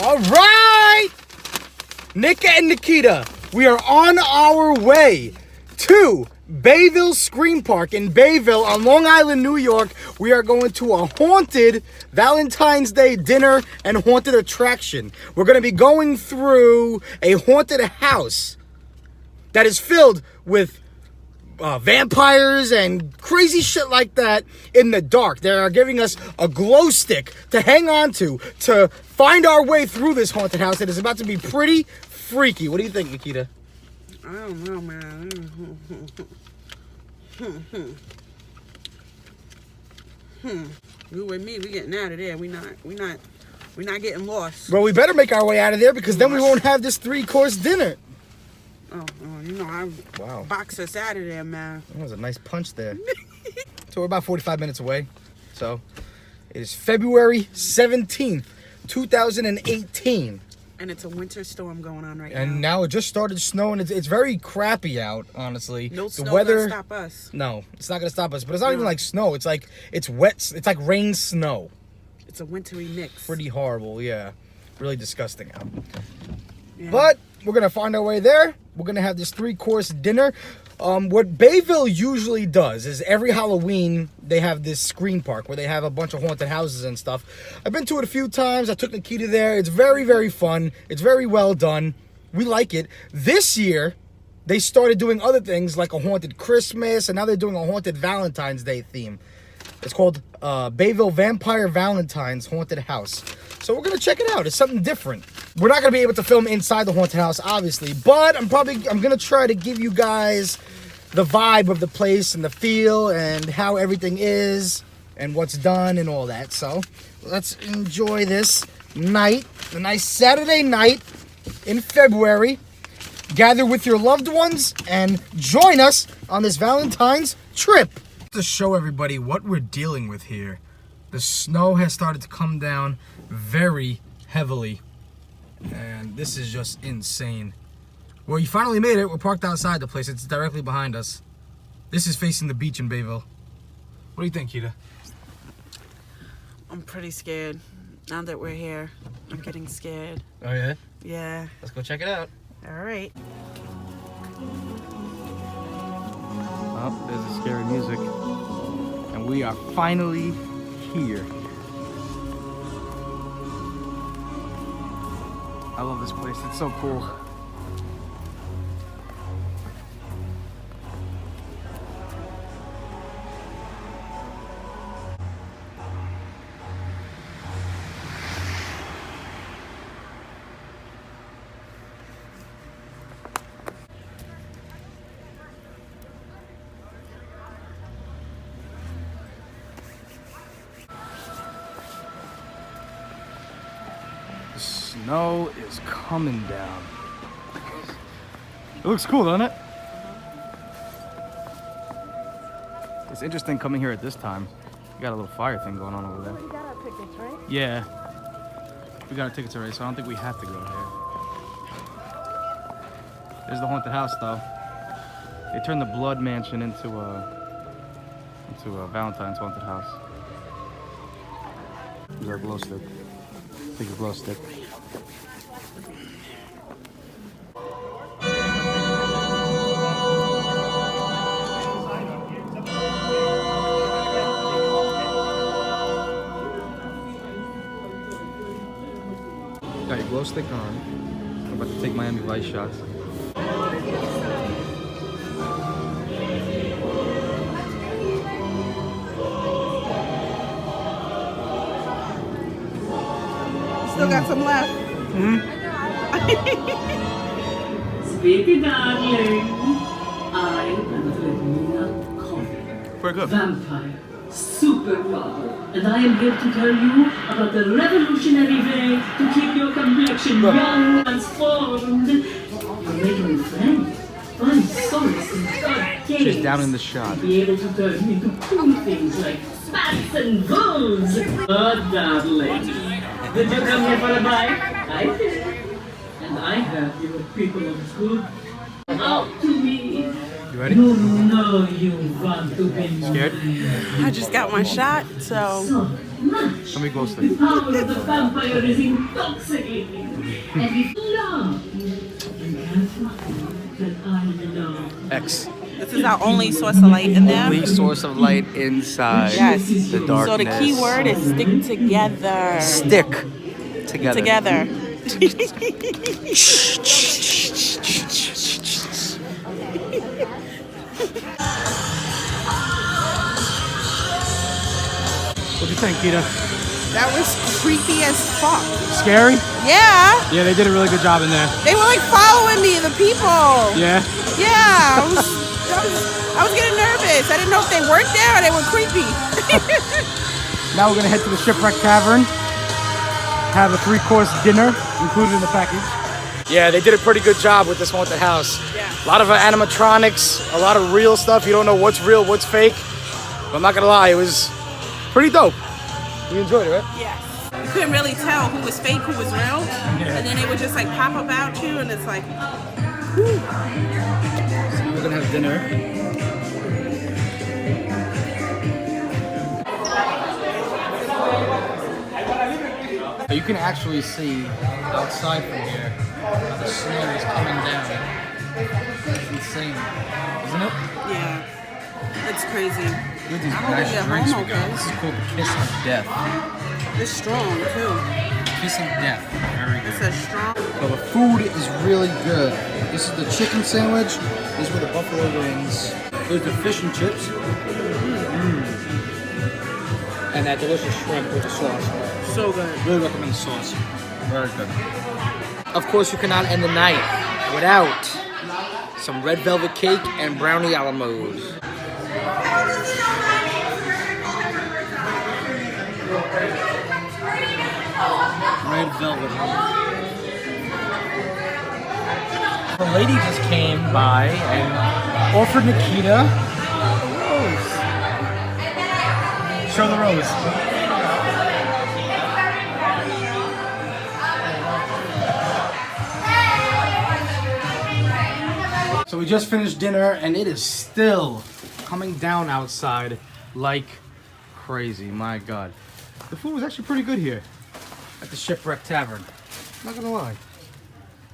All right, Nick and Nikeeta, we are on our way to Bayville Scream Park in Bayville on Long Island, New York. We are going to a haunted Valentine's Day dinner and haunted attraction. We're going to be going through a haunted house that is filled with vampires and crazy shit like that in the dark. They are giving us a glow stick to hang on to find our way through this haunted house. It is about to be pretty freaky. What do you think, Nikeeta? I don't know, man. You with me, we getting out of there. We not getting lost. Well, we better make our way out of there because then we won't have this 3-course dinner. Oh, you know, I box us out of there, man. That was a nice punch there. So we're about 45 minutes away. So it is February 17th, 2018. And it's a winter storm going on right now. And now it just started snowing. It's very crappy out, honestly. No snow the weather gonna stop us. No, it's not gonna stop us. But it's not even like snow. It's like it's wet. It's like rain snow. It's a wintry mix. Pretty horrible, yeah. Really disgusting out. Yeah. But we're gonna find our way there. We're gonna have this 3-course dinner. What Bayville usually does is every Halloween they have this Scream Park where they have a bunch of haunted houses and stuff. I've been to it a few times. I took Nikeeta there. It's very, very fun. It's very well done. We like it. This year, they started doing other things like a haunted Christmas, and now they're doing a haunted Valentine's Day theme. It's called Bayville Vampire Valentines Haunted House. So we're gonna check it out. It's something different. We're not gonna be able to film inside the haunted house, obviously, but I'm gonna try to give you guys the vibe of the place and the feel and how everything is and what's done and all that. So let's enjoy this night, a nice Saturday night in February. Gather with your loved ones and join us on this Valentine's trip. To show everybody what we're dealing with here, the snow has started to come down very heavily, and this is just insane. Well, you finally made it. We're parked outside the place. It's directly behind us. This is facing the beach in Bayville. What do you think, Keita? I'm pretty scared. Now that we're here, I'm getting scared. Oh yeah? Yeah. Let's go check it out. All right. Oh, there's the scary music. And we are finally here. I love this place. It's so cool. The snow is coming down. It looks cool, doesn't it? It's interesting coming here at this time. We got a little fire thing going on over there. We got our tickets, right? Yeah. We got our tickets already, so I don't think we have to go here. There's the haunted house, though. They turned the Blood Mansion into a Valentine's haunted house. There's our glow stick. Take your glow stick. Got your glow stick on. I'm about to take Miami Vice shots. Still got some left. Sweetie darling, I am Fredina Coffee. Very good. Vampire, superpower, and I am here to tell you about the revolutionary way to keep your complexion young and transformed. You're making a friend. Find solace in dark days. She's down in the shot. To be able to turn into cool things like spats and bulls. Oh, darling. Did you come here for a bite? I did. And I heard you were people of good. Out to me. You ready? You know you want to be Scared? I just got my shot, so much. Let me glow stick. The power of the vampire is intoxicating. And if love, that I love. X. This is our only source of light in there. Only source of light inside Yes. the darkness. So the key word is stick together. Stick together. Together. What'd you think, Kita? That was creepy as fuck. Scary? Yeah. Yeah, they did a really good job in there. They were like following me, the people. Yeah. Yeah. I was getting nervous. I didn't know if they worked there or they were creepy. Now we're gonna head to the Shipwreck Tavern. Have a 3-course dinner included in the package. Yeah, they did a pretty good job with this haunted house. Yeah. A lot of animatronics, a lot of real stuff. You don't know what's real, what's fake. But I'm not gonna lie, it was pretty dope. You enjoyed it, right? Yes. You couldn't really tell who was fake, who was real. And then they would just like pop about you and it's like, whew. So we're gonna have dinner. You can actually see outside from here how the snow is coming down. It's insane, isn't it? Yeah. It's crazy. Look at these I hope we nice get drinks home we got. okay. This is called the Kiss of Death. It's strong too. Kiss of Death. Very It's good. a strong. So the food is really good. This is the chicken sandwich. These were the buffalo wings. There's the fish and chips. And that delicious shrimp with the sauce. So good. Really recommend the sauce. Very good. Of course, you cannot end the night without some red velvet cake and brownie a la mode. Red velvet. The lady just came by and offered Nikeeta a rose. Show the rose. So we just finished dinner and it is still coming down outside like crazy. My God. The food was actually pretty good here at the Shipwreck Tavern. Not gonna lie.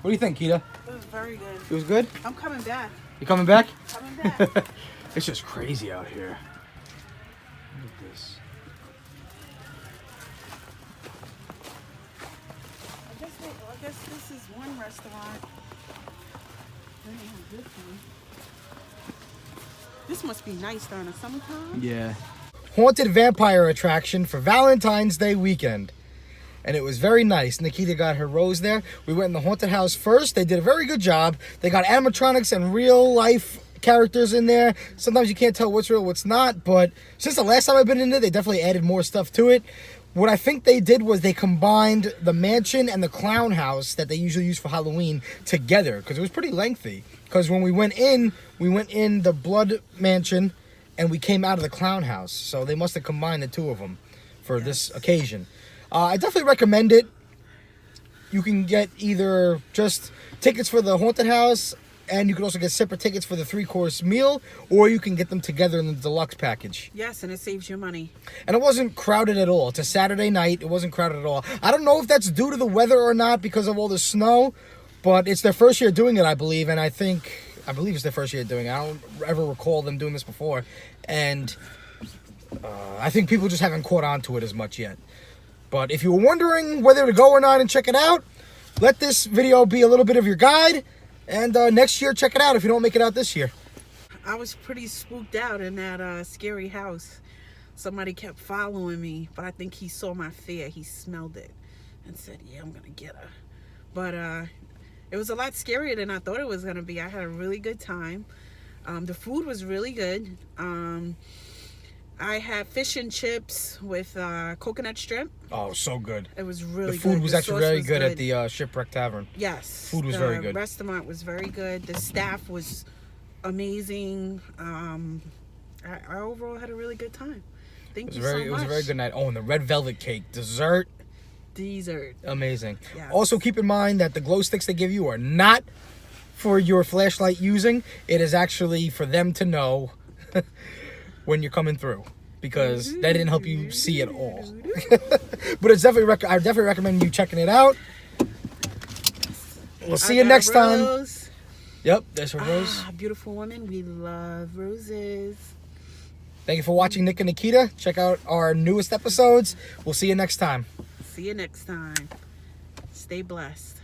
What do you think, Kita? It was very good. It was good? I'm coming back. You coming back? Coming back. It's just crazy out here. Look at this. I guess this is one restaurant. They don't have this one. This must be nice during the summertime. Yeah. Haunted vampire attraction for Valentine's Day weekend. And it was very nice. Nikeeta got her rose there. We went in the haunted house first. They did a very good job. They got animatronics and real life characters in there. Sometimes you can't tell what's real, what's not. But since the last time I've been in there, they definitely added more stuff to it. What I think they did was they combined the mansion and the clown house that they usually use for Halloween together. Because it was pretty lengthy. Because when we went in the blood mansion and we came out of the clown house. So they must have combined the two of them for this occasion. I definitely recommend it. You can get either just tickets for the haunted house, and you can also get separate tickets for the 3-course meal, or you can get them together in the deluxe package. Yes, and it saves you money. And it wasn't crowded at all. It's a Saturday night. It wasn't crowded at all. I don't know if that's due to the weather or not because of all the snow, but it's their first year doing it, I believe, and I believe it's their first year doing it. I don't ever recall them doing this before, and I think people just haven't caught on to it as much yet. But if you were wondering whether to go or not and check it out, let this video be a little bit of your guide. And next year, check it out if you don't make it out this year. I was pretty spooked out in that scary house. Somebody kept following me, but I think he saw my fear. He smelled it and said, yeah, I'm going to get her. But it was a lot scarier than I thought it was going to be. I had a really good time. The food was really good. I had fish and chips with coconut shrimp. Oh, so good. It was really good. The food was actually very good at the Shipwreck Tavern. Yes. Food was very good. The restaurant was very good. The staff was amazing. I overall had a really good time. Thank you so much. It was a very good night. Oh, and the red velvet cake. Dessert. Amazing. Yes. Also, keep in mind that the glow sticks they give you are not for your flashlight using. It is actually for them to know when you're coming through. because that didn't help you see it all. But it's definitely I definitely recommend you checking it out. We'll see you next time. Yep, there's her rose. Beautiful woman. We love roses. Thank you for watching Nick and Nikeeta. Check out our newest episodes. We'll see you next time. See you next time. Stay blessed.